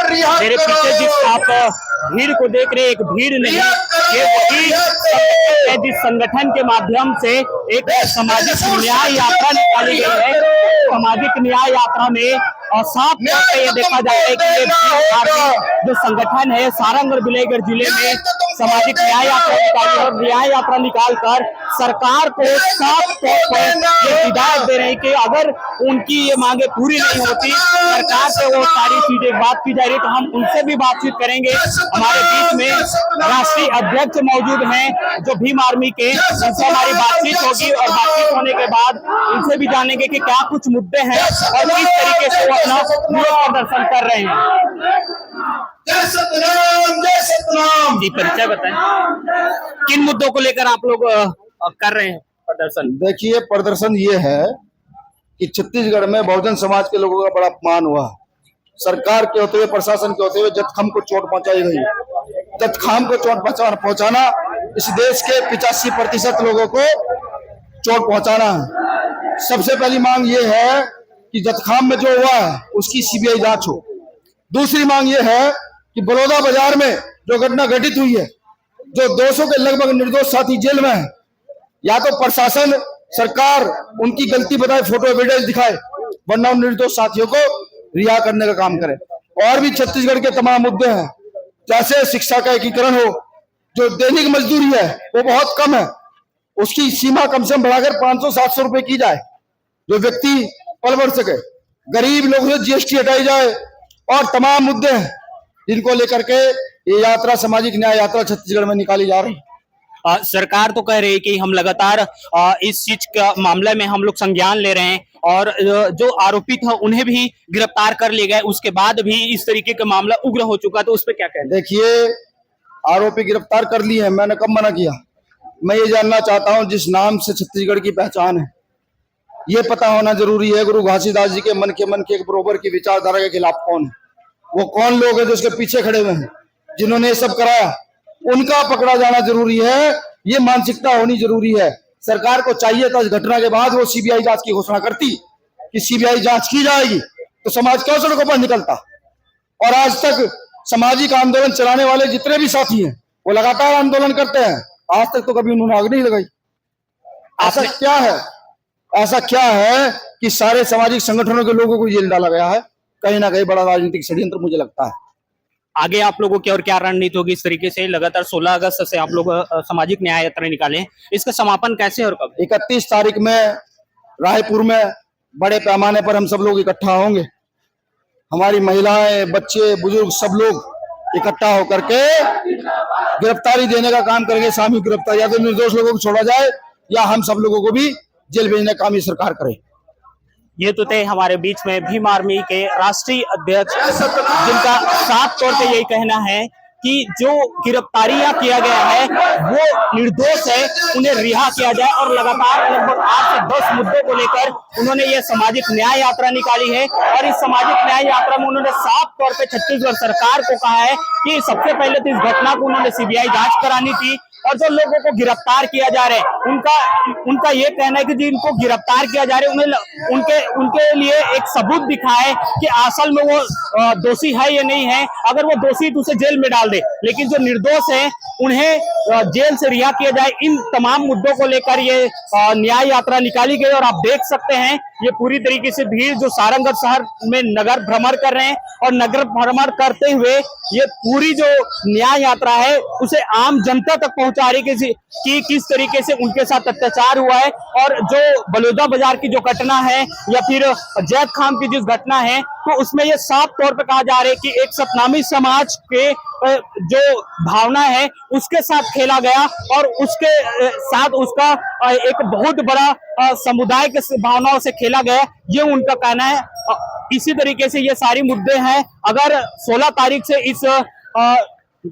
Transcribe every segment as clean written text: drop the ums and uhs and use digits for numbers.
मेरे पीछे जिस आप भीड़ को देख रहे हैं, एक भीड़ नहीं, ये वही है जिस संगठन के माध्यम से एक सामाजिक न्याय यात्रा निकाली गई है। सामाजिक न्याय यात्रा में साफ तौर पे ये देखा जा रहा है कि ये जो संगठन है सारंग और बिलाईगढ़ जिले में सामाजिक न्याय यात्रा निकाली और न्याय यात्रा निकालकर सरकार को साफ तौर पर ये हिदायत दे रहे हैं कि अगर उनकी ये मांगे पूरी नहीं होती सरकार से वो सारी चीजें बात की जा रही है, तो हम उनसे भी बातचीत करेंगे। हमारे बीच में राष्ट्रीय अध्यक्ष मौजूद हैं जो भीम आर्मी के, उनसे हमारी बातचीत होगी और बातचीत होने के बाद उनसे भी जानेंगे कि क्या कुछ मुद्दे हैं और किस तरीके से वो अपना विरोध प्रदर्शन कर रहे हैं। जी, परिचय बताएं, किन मुद्दों को लेकर आप लोग कर रहे हैं प्रदर्शन? देखिए, प्रदर्शन ये है कि छत्तीसगढ़ में बहुजन समाज के लोगों का बड़ा अपमान हुआ। सरकार के होते हुए, प्रशासन के होते हुए जत्थम को चोट पहुंचाई गई। जत्थम को चोट पहुंचाना इस देश के 85% लोगों को चोट पहुंचाना है। सबसे पहली मांग ये है कि जत्थम में जो हुआ है उसकी सीबीआई जांच हो। दूसरी मांग ये है कि बड़ौदा बाजार में जो घटना घटित हुई है, जो 200 के लगभग निर्दोष साथी जेल में है, या तो प्रशासन सरकार उनकी गलती बताए, फोटो एविडेंस दिखाए, वरना उन निर्दोष साथियों को रिहा करने का काम करे। और भी छत्तीसगढ़ के तमाम मुद्दे हैं, जैसे शिक्षा का एकीकरण हो, जो दैनिक मजदूरी है वो बहुत कम है, उसकी सीमा कम से कम बढ़ाकर 500-700 रुपए की जाए, जो व्यक्ति पल बढ़ सके। गरीब लोगों से जीएसटी हटाई जाए और तमाम मुद्दे हैं जिनको लेकर के ये यात्रा, सामाजिक न्याय यात्रा छत्तीसगढ़ में निकाली जा रही है। सरकार तो कह रही है कि हम लगातार इस चीज का मामले में हम लोग संज्ञान ले रहे हैं और जो आरोपित है उन्हें भी गिरफ्तार कर लिए गए, उसके बाद भी इस तरीके का मामला उग्र हो चुका, तो उस पर क्या कहते हैं? देखिए, आरोपी गिरफ्तार कर लिए हैं, मैंने कब मना किया। मैं ये जानना चाहता हूँ जिस नाम से छत्तीसगढ़ की पहचान है, ये पता होना जरूरी है गुरु घासीदास जी के मन के एक बरोबर की विचारधारा के खिलाफ कौन है, वो कौन लोग हैं जो उसके पीछे खड़े हुए हैं, जिन्होंने ये सब कराया, उनका पकड़ा जाना जरूरी है। ये मानसिकता होनी जरूरी है। सरकार को चाहिए था इस घटना के बाद वो सीबीआई जांच की घोषणा करती कि सीबीआई जांच की जाएगी, तो समाज क्यों सड़कों पर निकलता। और आज तक सामाजिक आंदोलन चलाने वाले जितने भी साथी हैं वो लगातार आंदोलन करते हैं, आज तक तो कभी उन्होंने आग नहीं लगाई। ऐसा क्या है कि सारे सामाजिक संगठनों के लोगों को जेल डाला गया है? कहीं ना कहीं बड़ा राजनीतिक षड्यंत्र मुझे लगता है। आगे आप लोगों की और क्या रणनीति होगी? इस तरीके से लगातार 16 अगस्त से आप लोग सामाजिक न्याय यात्रा निकाले, इसका समापन कैसे और कब? 31 तारीख में रायपुर में बड़े पैमाने पर हम सब लोग इकट्ठा होंगे। हमारी महिलाएं, बच्चे, बुजुर्ग सब लोग इकट्ठा होकर के गिरफ्तारी देने का काम करेंगे। सामूहिक गिरफ्तारी, या तो निर्दोष लोगों को छोड़ा जाए या हम सब लोगों को भी जेल भेजने का काम ये सरकार करे। ये तो थे हमारे बीच में भीम आर्मी के राष्ट्रीय अध्यक्ष, जिनका साफ तौर पे यही कहना है कि जो गिरफ्तारियां किया गया है वो निर्दोष है, उन्हें रिहा किया जाए। और लगातार लगभग 8 से 10 मुद्दों को लेकर उन्होंने ये सामाजिक न्याय यात्रा निकाली है और इस सामाजिक न्याय यात्रा में उन्होंने साफ तौर पे छत्तीसगढ़ सरकार को कहा है कि सबसे पहले तो इस घटना को उन्होंने सीबीआई जांच करानी थी और जो लोगों को गिरफ्तार किया जा रहा है उनका ये कहना है कि जिनको गिरफ्तार किया जा रहा है उन्हें उनके लिए एक सबूत दिखाए कि असल में वो दोषी है या नहीं है। अगर वो दोषी तो उसे जेल में डाल दे, लेकिन जो निर्दोष है उन्हें जेल से रिहा किया जाए। इन तमाम मुद्दों को लेकर ये न्याय यात्रा निकाली गई और आप देख सकते हैं ये पूरी तरीके से भीड़ जो सारंगढ़ शहर में नगर भ्रमण कर रहे हैं और नगर भ्रमण करते हुए ये पूरी जो न्याय यात्रा है उसे आम जनता तक पहुंचा रही कि किस तरीके से उनके साथ अत्याचार हुआ है। और जो बड़ौदा बाजार की जो घटना है या फिर जैत खाम की जिस घटना है, तो उसमें ये साफ तौर पे कहा जा रहा है कि एक सतनामी समाज के जो भावना है उसके साथ खेला गया और उसके साथ उसका एक बहुत बड़ा समुदाय के भावनाओं से खेला गया, ये उनका कहना है। इसी तरीके से ये सारी मुद्दे हैं। अगर 16 तारीख से इस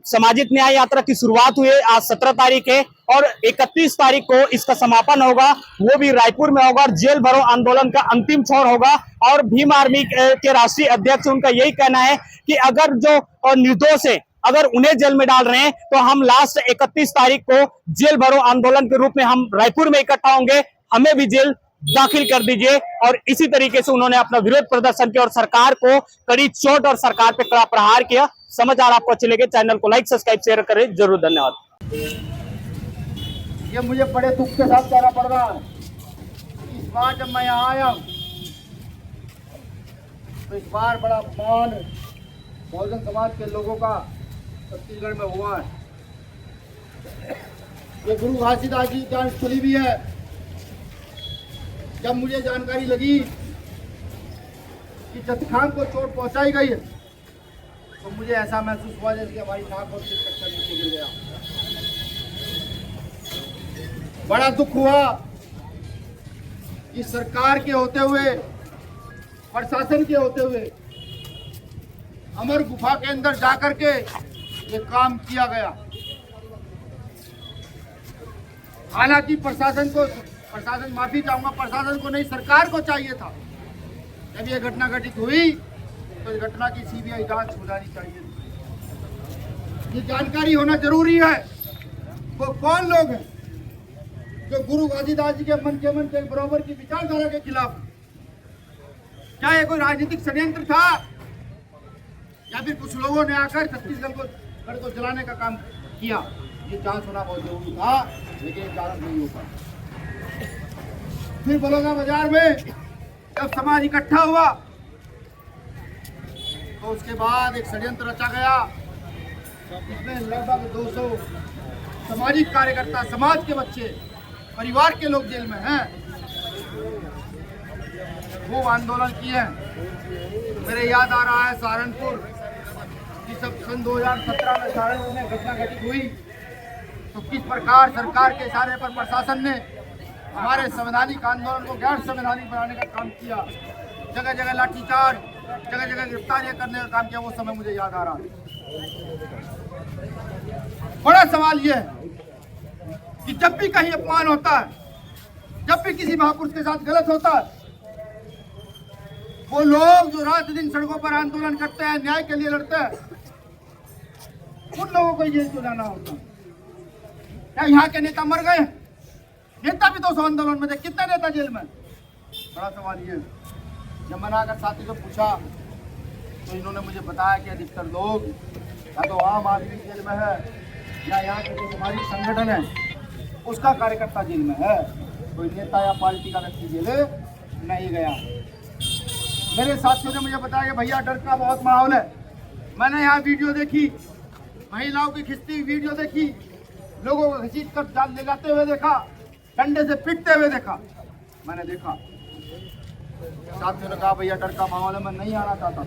सामाजिक न्याय यात्रा की शुरुआत हुई, आज 17 तारीख है और 31 तारीख को इसका समापन होगा, वो भी रायपुर में होगा और जेल भरो आंदोलन का अंतिम छोर होगा। और भीम आर्मी के राष्ट्रीय अध्यक्ष उनका यही कहना है कि अगर जो निर्दोष है अगर उन्हें जेल में डाल रहे हैं तो हम लास्ट 31 तारीख को जेल भरो आंदोलन के रूप में हम रायपुर में इकट्ठा होंगे, हमें भी जेल दाखिल कर दीजिए। और इसी तरीके से उन्होंने अपना विरोध प्रदर्शन किया और सरकार को कड़ी चोट और सरकार पे कड़ा प्रहार किया। समाचार आपको अच्छे लगे, चैनल को लाइक सब्सक्राइब शेयर करें जरूर। धन्यवाद। ये मुझे बड़े दुख के साथ कहना पड़ रहा है। इस बार जब मैं यहाँ आया तो इस बार बड़ा अपमान बहुजन समाज के लोगों का छत्तीसगढ़ में हुआ है। ये गुरु घासीदास जी की स्थली भी है। जब मुझे जानकारी लगी कि जत्थाम को चोट पहुंचाई गई है तो मुझे ऐसा महसूस हुआ जैसे कि हमारी नाक और सिर कच्चा नीचे गिर गया। बड़ा दुख हुआ कि सरकार के होते हुए, प्रशासन के होते हुए अमर गुफा के अंदर जाकर के ये काम किया गया। हालांकि प्रशासन माफी चाहूंगा, प्रशासन को नहीं, सरकार को चाहिए था जब ये घटना घटित हुई तो इस घटना की सीबीआई जांच हो जानी चाहिए। ये जानकारी होना जरूरी है। वो कौन लोग हैं जो गुरु घासीदास जी के मन के बराबर की विचारधारा के खिलाफ? क्या ये कोई राजनीतिक षड्यंत्र था या फिर कुछ लोगों ने आकर छत्तीसगढ़ को जलाने का काम किया? ये जांच होना बहुत जरूरी था, लेकिन जांच नहीं हो पाई। फिर बलौदा बाजार में जब समाज इकट्ठा हुआ तो उसके बाद एक षड्यंत्र रचा गया जिसमें लगभग 200 सामाजिक कार्यकर्ता, समाज के बच्चे, परिवार के लोग जेल में हैं। वो आंदोलन किए हैं। मेरे याद आ रहा है सहारनपुर की सब सन 2017 में सहारनपुर में घटना घटित हुई तो किस प्रकार सरकार के इशारे पर प्रशासन ने हमारे संवैधानिक आंदोलन को गैर संवैधानिक बनाने का काम किया। जगह जगह लाठीचार्ज, जगह जगह गिरफ्तारियां करने का काम किया। वो समय मुझे याद आ रहा है। बड़ा सवाल यह है कि जब भी कहीं अपमान होता है, जब भी किसी महापुरुष के साथ गलत होता है, वो लोग जो रात दिन सड़कों पर आंदोलन करते हैं, न्याय के लिए लड़ते हैं, उन लोगों को जेल क्यों जाना होता है? क्या यहाँ के नेता मर गए? नेता भी 200 आंदोलन में थे, कितने नेता जेल में? बड़ा सवाल ये। जब मैंने आकर साथी को पूछा तो इन्होंने मुझे बताया कि अधिकतर लोग या तो आम आदमी जेल में है या यहाँ के जो हमारी संगठन है उसका कार्यकर्ता जेल में है। कोई नेता या पार्टी का व्यक्ति जेल नहीं गया। मेरे साथियों ने मुझे बताया कि भैया डर का बहुत माहौल है। मैंने यहाँ वीडियो देखी, महिलाओं की खिंचती हुई वीडियो देखी, लोगों को घसीट कर जाल ले जाते हुए देखा, डंडे से पीटते हुए देखा। मैंने देखा, साथियों ने कहा भैया डर का माहौल है, मैं नहीं आना चाहता।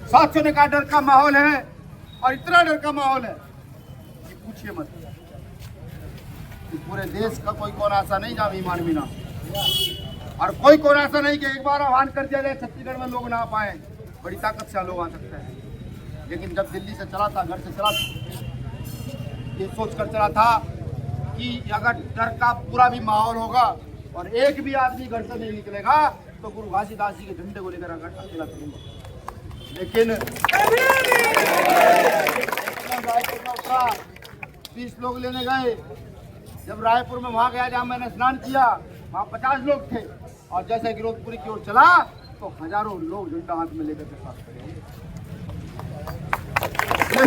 साथियों ने कहा डर का माहौल है और इतना डर का माहौल है कि पूछिए मत। पूरे देश का कोई कोना ऐसा नहीं जहाँ बीमार भी ना, और कोई कोना ऐसा नहीं कि एक बार आह्वान कर दिया जाए छत्तीसगढ़ में लोग ना आ पाए। बड़ी ताकत से लोग आ सकते हैं। लेकिन जब दिल्ली से चला था, घर से चला, ये सोच कर चला था कि अगर डर का पूरा भी माहौल होगा और एक भी आदमी घर से नहीं निकलेगा तो गुरु घासीदास जी के झंडे को लेकर अकेला करूंगा। लेकिन 20 लोग लेने गए। जब रायपुर में वहां गया जहां मैंने स्नान किया, वहां 50 लोग थे और जैसे गिरोधपुरी की ओर चला तो हजारों लोग झंडा हाथ में लेकर के साथ खड़े।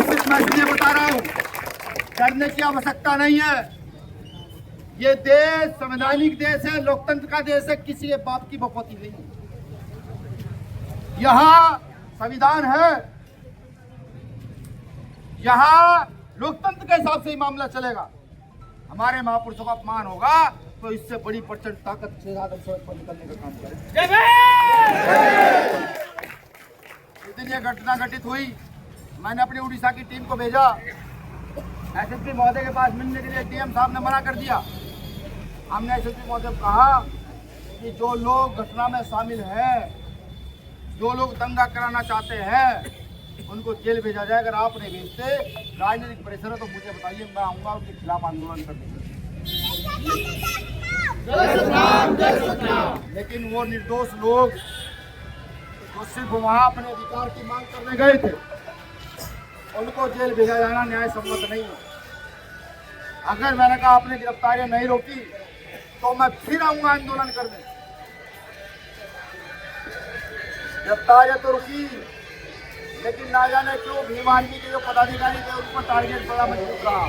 सिर्फ मैं इसलिए बता रहा हूँ, डरने की आवश्यकता नहीं है। ये देश संवैधानिक देश है, लोकतंत्र का देश है, किसी के बाप की बपौती नहीं है। यहाँ संविधान है, यहाँ लोकतंत्र के हिसाब से ही मामला चलेगा। हमारे महापुरुषों का अपमान होगा तो इससे बड़ी प्रचंड ताकत से निकलने का काम करें। जिस दिन ये घटना घटित हुई, मैंने अपनी उड़ीसा की टीम को भेजा। एसएसपी महोदय के पास मिलने के लिए डीएम साहब ने मना कर दिया। हमने एसएसपी महोदय को कहा कि जो लोग घटना में शामिल हैं, जो लोग दंगा कराना चाहते हैं, उनको जेल भेजा जाए। अगर आप नहीं भेजते, राजनीतिक प्रेशर है तो मुझे बताइए, मैं आऊंगा उनके खिलाफ आंदोलन करने। लेकिन वो निर्दोष लोग जो सिर्फ वहां अपने अधिकार की मांग करने गए थे, उनको जेल भेजा जाना न्याय सम्मत नहीं है। अगर मैंने कहा आपने गिरफ्तारियां नहीं रोकी तो मैं फिर आऊंगा आंदोलन करने। गिरफ्तारियां तो रुकी, लेकिन ना जाने क्यों भीम आर्मी के जो पदाधिकारी थे उन पर टारगेट बड़ा मजबूत रहा।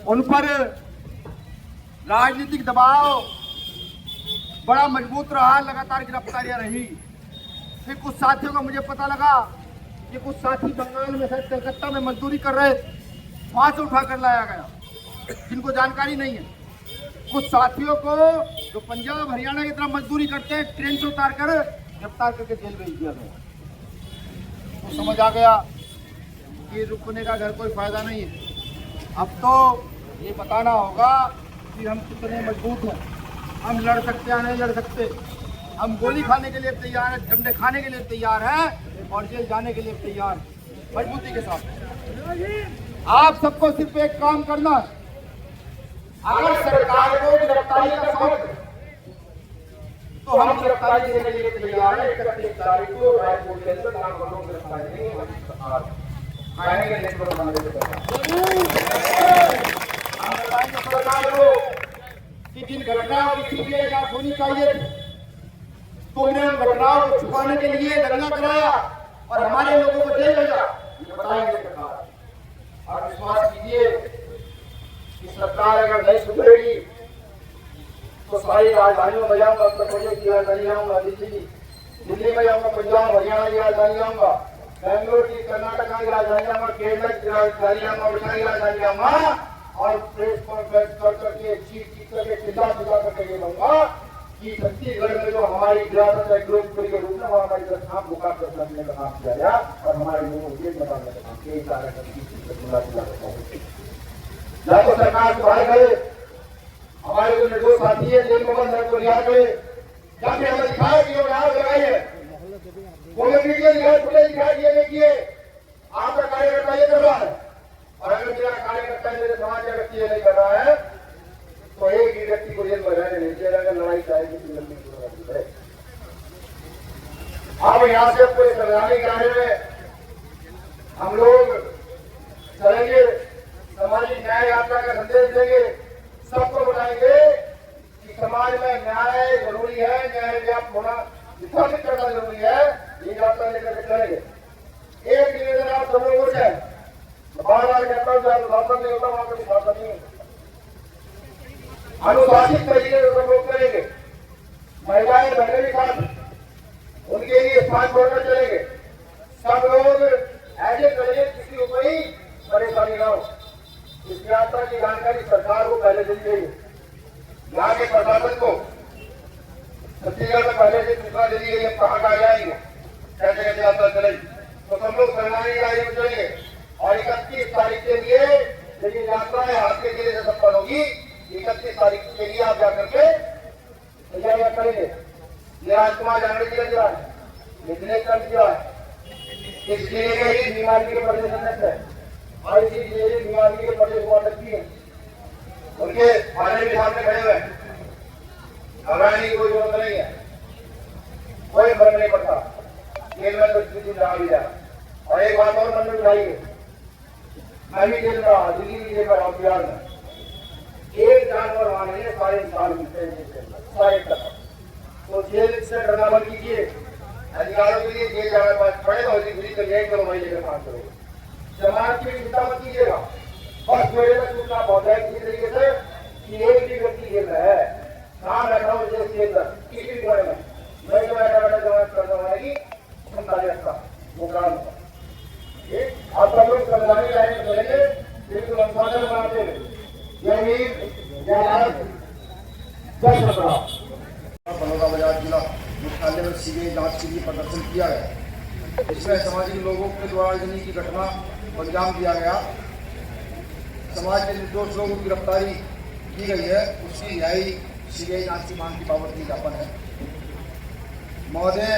उन पर राजनीतिक दबाव बड़ा मजबूत रहा, लगातार गिरफ्तारियां रही। फिर कुछ साथियों को मुझे पता लगा कि कुछ साथी बंगाल में शायद कलकत्ता में मजदूरी कर रहे, वहां से उठा कर लाया गया, जिनको जानकारी नहीं है। कुछ साथियों को जो पंजाब हरियाणा की तरफ मजदूरी करते हैं, ट्रेन से उतार कर गिरफ्तार करके जेल भेज दिया गया। तो समझ आ गया कि रुकने का घर कोई फायदा नहीं है। अब तो ये बताना होगा कि हम कितने मजबूत हैं, हम लड़ सकते हैं नहीं लड़ सकते। हम गोली खाने के लिए तैयार हैं, डंडे खाने के लिए तैयार हैं और जेल जाने के लिए तैयार हैं, मजबूती के साथ। आप सबको सिर्फ एक काम करना है, अगर सरकार को गिरफ्तारी का शौक है तो हम गिरफ्तारी देने के लिए तैयार हैं। 31 तारीख को रायपुर के अंदर नामकरणों की गिरफ्तारी देंगे सरकार को कि जिन घटनाओं की सीबीआई जांच होनी चाहिए थी, तुमने उन घटनाओं को छुपाने के लिए दंगा कराया और हमारे लोगों को जेल भेजा। ये बताएंगे सरकार। और विश्वास कीजिए कि सरकार अगर नहीं सुधरेगी तो सारी राजधानियों में जाऊंगा, उत्तर प्रदेश की राजधानी जाऊंगा, दिल्ली में जाऊंगा, पंजाब हरियाणा की राजधानी जाऊंगा, बेंगलोर की, कर्नाटक की राजधानी जाऊंगा, केरल की राजधानी जाऊंगा, उड़ीसा की राजधानी जाऊंगा और प्रेस कॉन्फ्रेंस कर करके चीख करके चिल्ला करके ये कहूंगा कि छत्तीसगढ़ में जो हमारी विरासत है ग्रोथपुरी के रूप में हमारी दरखास्त भूखा करने का काम किया गया और हमारे लोगों को ये बताने का काम किया या तो सरकार सुधार करे, हमारे जो निर्दोष साथी है जेल में बंद है को रिहा करे, या फिर हमें दिखाया कि यहाँ लगाई है, कोई मीडिया दिखाए, खुले दिखाई ये नहीं किए, आपका कार्यकर्ता ये कर रहा है। और अगर मेरा कार्यकर्ता मेरे समाज का व्यक्ति ये नहीं कर रहा है तो एक ही व्यक्ति को जेल में रहने नहीं दिया जाएगा। लड़ाई चाहेगी तो लंबी है। अब यहाँ से पूरे संविधानिक दायरे में हम लोग चलेंगे, सामाजिक न्याय यात्रा का संदेश देंगे, सबको बताएंगे कि समाज में न्याय जरूरी है, न्याय व्याप्त होना स्थापित करना जरूरी है। ये यात्रा लेकर के चलेंगे। एक निवेदन आप सब लोगों से बार बार कहता हूँ, जहाँ शासन नहीं होता वहां पर शासन नहीं होता। अनुशासित तरीके से सब लोग करेंगे, महिलाएं बहने के साथ उनके लिए स्थान छोड़कर चलेंगे। सब लोग ऐसे करेंगे किसी को कोई परेशानी ना हो। इस यात्रा की जानकारी सरकार को पहले दिन चाहिए, यहाँ के प्रशासन को छत्तीसगढ़ में पहले से सूचना दे दी गई है कहाँ कहाँ जाएंगे, कैसे कैसे यात्रा चलेगी। तो सब लोग सरकारी गाड़ी में चलेंगे और 31 तारीख के लिए लेकिन यात्रा हाथ के जिले से संपन्न होगी। 31 तारीख के लिए आप जाकर के तैयारियां करेंगे। ये राजकुमार जांगड़े जी का जिला है, निचले कर दिया है। इस जिले में ही बीमारी के प्रदेश है और इसी जिले में बीमारी के प्रदेश हुआ सकती है। उनके थाने भी सामने खड़े हुए हैं, घबराने की कोई जरूरत नहीं है, कोई फर्क नहीं पड़ता। जेल में तो स्थिति रहा भी जाए। और एक बात और मन में उठाइए, मैं भी जेल रहा, दिल्ली की जेल रहा, बिहार में एक जानवर वहां नहीं है, सारे इंसान मिलते हैं सारे तरफ। तो जेल से डरना बंद कीजिए। अधिकारों के लिए जेल जाना पड़ेगा, उसकी दूरी कर यही करो, वही लेकर काम करो। समाज की चिंता मत कीजिएगा, बस मेरे तक सूचना पहुंचाए किसी तरीके से कि एक भी व्यक्ति जेल में है, कहाँ बैठा हूँ जेल के अंदर किसी भी कोने में, मैं जो बैठा बैठा जमानत कर दवाएगी क्षमता व्यवस्था वो काम होगा। आप सब लोग संविधानिक लाइन में चलेंगे, बिल्कुल अनुशासन बनाते हुए। जय हिंद, जय भारत, जय सरकार। बलौदा बाजार जिला मुख्यालय में सीबीआई जांच के लिए प्रदर्शन किया गया। इसमें सामाजिक लोगों के द्वारा राजनीति की घटना को अंजाम दिया गया। समाज के निर्दोष लोगों की गिरफ्तारी की गई है, उसकी न्यायी सीबीआई जांच की मांग की बाबत ज्ञापन है। महोदय,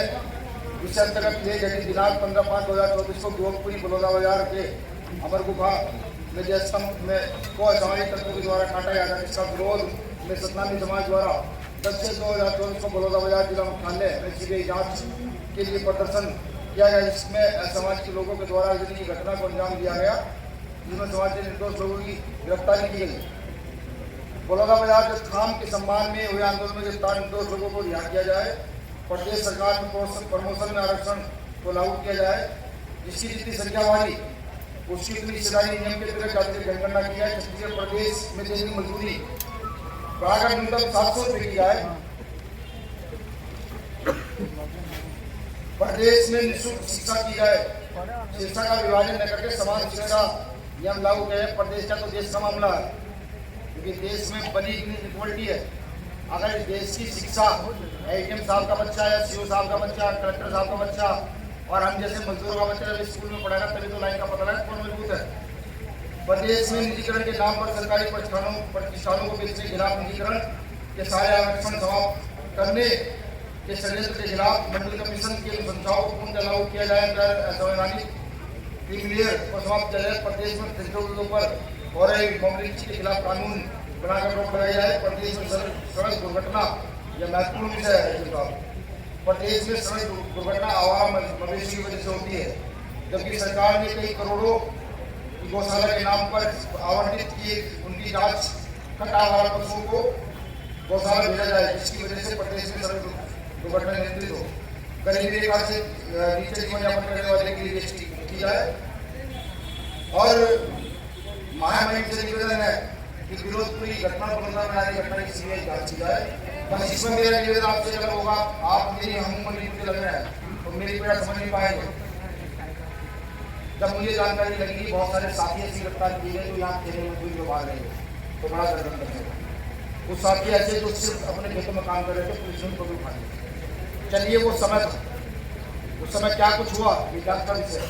इस अंतर्गत ये जटिल दिनांक 15/5/2024 को गोवपुरी बलौदा बाजार के अमर गुफा में जयस्तंभ में को असामाजिक तत्वों के द्वारा काटा गया था, जिसका विरोध में सतनामी समाज द्वारा 10/6/2024 को बलौदा बाजार जिला मुख्यालय में सीबीआई जांच के लिए प्रदर्शन किया गया, जिसमें समाज के लोगों के द्वारा जितनी घटना को अंजाम दिया गया, जिसमें समाज के निर्दोष लोगों की गिरफ्तारी की गई। बलौदाबाजार जत्थाम के सम्मान में हुए आंदोलन में गिरफ्तार निर्दोष लोगों को रिहा किया जाए। प्रदेश सरकार में प्रमोशन में आरक्षण को लागू किया जाए। जिसकी जितनी संख्या वाली उसकी उतनी हिस्सेदारी नियम के तहत जाति की जनगणना की जाए। छत्तीसगढ़ प्रदेश में दैनिक मजदूरी बढ़ाकर न्यूनतम 700 रुपये की जाए। प्रदेश में निःशुल्क शिक्षा की जाए। शिक्षा का विभाजन न करके समान शिक्षा नियम लागू किया जाए। प्रदेश का तो देश का मामला है, क्योंकि देश में बड़ी इक्वलिटी है। अगर देश की शिक्षा एडीएम साहब का बच्चा या सीओ साहब का बच्चा, कलेक्टर साहब का बच्चा और हम जैसे मजदूरों का बच्चा जब स्कूल में पढ़ाएगा तभी तो लाइन का पता लगा कौन मजबूत है। प्रदेश में निजीकरण के नाम पर सरकारी प्रतिष्ठानों को बेचने के खिलाफ निजीकरण के सारे आरक्षण समाप्त करने के षड्यंत्र के खिलाफ मंडल कमीशन की अनुशंसाओं को पूर्ण लागू किया जाए। संवैधानिक क्रिमिनल को समाप्त किया जाए। प्रदेश में ट्रैक्टरों पर और मोबिलिटी के खिलाफ कानून बनाकर रोक लगाई जाए। प्रदेश में सड़क दुर्घटना यह महत्वपूर्ण विषय है। प्रदेश में सड़क दुर्घटना आवारा मवेशी की वजह से होती है, जबकि सरकार ने कई करोड़ों गौशाला के नाम पर आवंटित किए उनकी जांच कर आवारा पशुओं को गौशाला भेजा जाए, जिसकी वजह से प्रदेश में सड़क दुर्घटना नियंत्रित हो। गरीबी रेखा से नीचे जीवन यापन करने वाले की रजिस्ट्री की जाए। और महामहिम से निवेदन है कि विरोधपुरी घटना को घटना की सीबीआई जांच की जाए। बस इसमें मेरा निवेदन आपसे अगर होगा, आप मेरी हमूमन मुझे लग रहा है तो मेरी पीड़ा समझ नहीं पाएंगे। जब मुझे जानकारी लगी बहुत सारे साथी ऐसी गिरफ्तार किए गए जो यहाँ खेलने में जो भाग रहे हैं, तो बड़ा दर्द करते। कुछ साथी ऐसे जो सिर्फ अपने खेतों में काम कर रहे थे, पुलिस ने उनको भी उठा लिया। चलिए वो समय था, उस समय क्या कुछ हुआ ये जांच का विषय।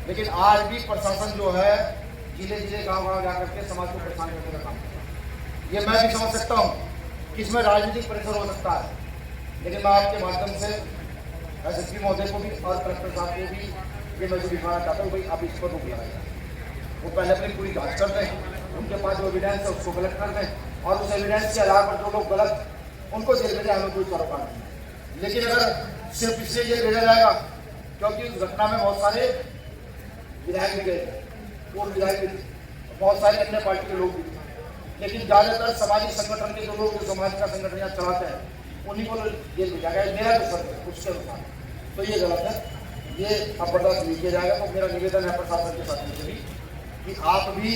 लेकिन आज भी प्रशासन जो है जिले जिले गाँव जा करके समाज को परेशान करने का काम करता है। ये मैं भी समझ सकता हूँ कि इसमें राजनीतिक प्रेशर हो सकता है, लेकिन मैं आपके माध्यम से एसएसपी महोदय को भी और कलेक्टर साहब को भी ये मैं जो दिखाना चाहता हूँ, भाई आप इस पर रोक लगाइए। वो पहले अपनी पूरी जांच कर दें, उनके पास जो एविडेंस है उसको कलेक्ट कर दें और उस एविडेंस के आधार पर जो लोग गलत उनको जेल भेजा, हमें कोई सरोकार नहीं। लेकिन अगर सिर्फ इससे जेल भेजा जाएगा, क्योंकि उस घटना में बहुत सारे विधायक भी गए, पूर्व विधायक भी, बहुत सारे अन्य पार्टी के लोग भी, लेकिन ज़्यादातर सामाजिक संगठन के जो लोग जो समाज का संगठन यहाँ चलाते हैं उन्हीं को जेल भेजा गया। मेरा जो सर है उसके अनुसार तो ये गलत है, ये अब बर्दाश्त नहीं किया जाएगा। तो मेरा निवेदन है प्रशासन के साथ में भी कि आप भी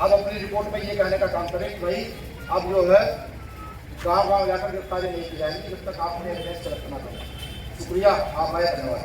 अब अपनी रिपोर्ट में ये कहने का काम करें कि भाई अब जो है गाँव गाँव जाकर गिरफ्तारी नहीं की जाएगी जब तक आपने एविडेंस कलेक्ट ना करें। शुक्रिया, आप आए, धन्यवाद।